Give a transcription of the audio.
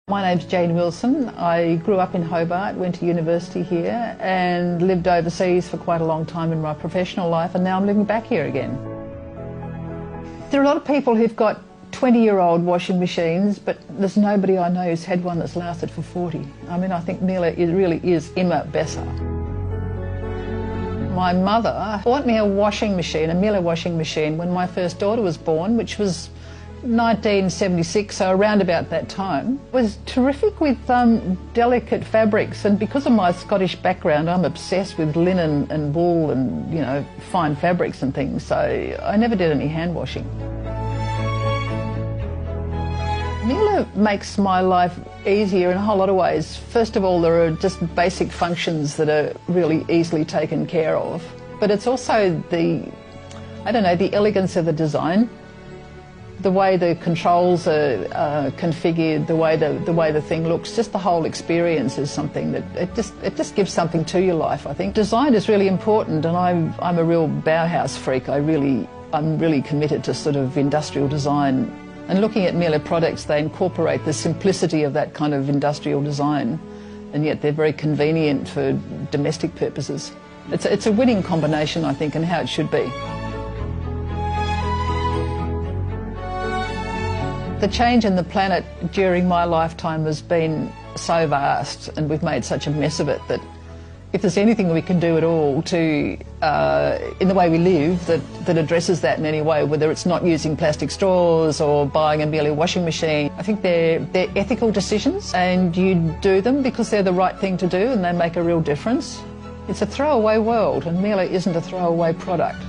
My name's Jane Wilson. I grew up in Hobart, went to university here and lived overseas for quite a long time in my professional life, and now I'm living back here again. There are a lot of people who've got 20-year-old washing machines, but there's nobody I know who's had one that's lasted for 40. I mean, I think Miele really is immer besser. My mother bought me a washing machine, a Miele washing machine, when my first daughter was born, which was 1976, so around about that time. It was terrific with delicate fabrics, and because of my Scottish background, I'm obsessed with linen and wool and, you know, fine fabrics and things, so I never did any hand washing. Miele makes my life easier in a whole lot of ways. First of all, there are just basic functions that are really easily taken care of, but it's also the elegance of the design. The way the controls are configured, the way the thing looks, just the whole experience is something that it just gives something to your life, I think. Design is really important, and I'm a real Bauhaus freak. I'm really committed to sort of industrial design. And looking at Miele products, they incorporate the simplicity of that kind of industrial design, and yet they're very convenient for domestic purposes. It's a winning combination, I think, and how it should be. The change in the planet during my lifetime has been so vast, and we've made such a mess of it, that if there's anything we can do at all to, in the way we live, that addresses that in any way, whether it's not using plastic straws or buying a Miele washing machine, I think they're ethical decisions, and you do them because they're the right thing to do and they make a real difference. It's a throwaway world, and Miele isn't a throwaway product.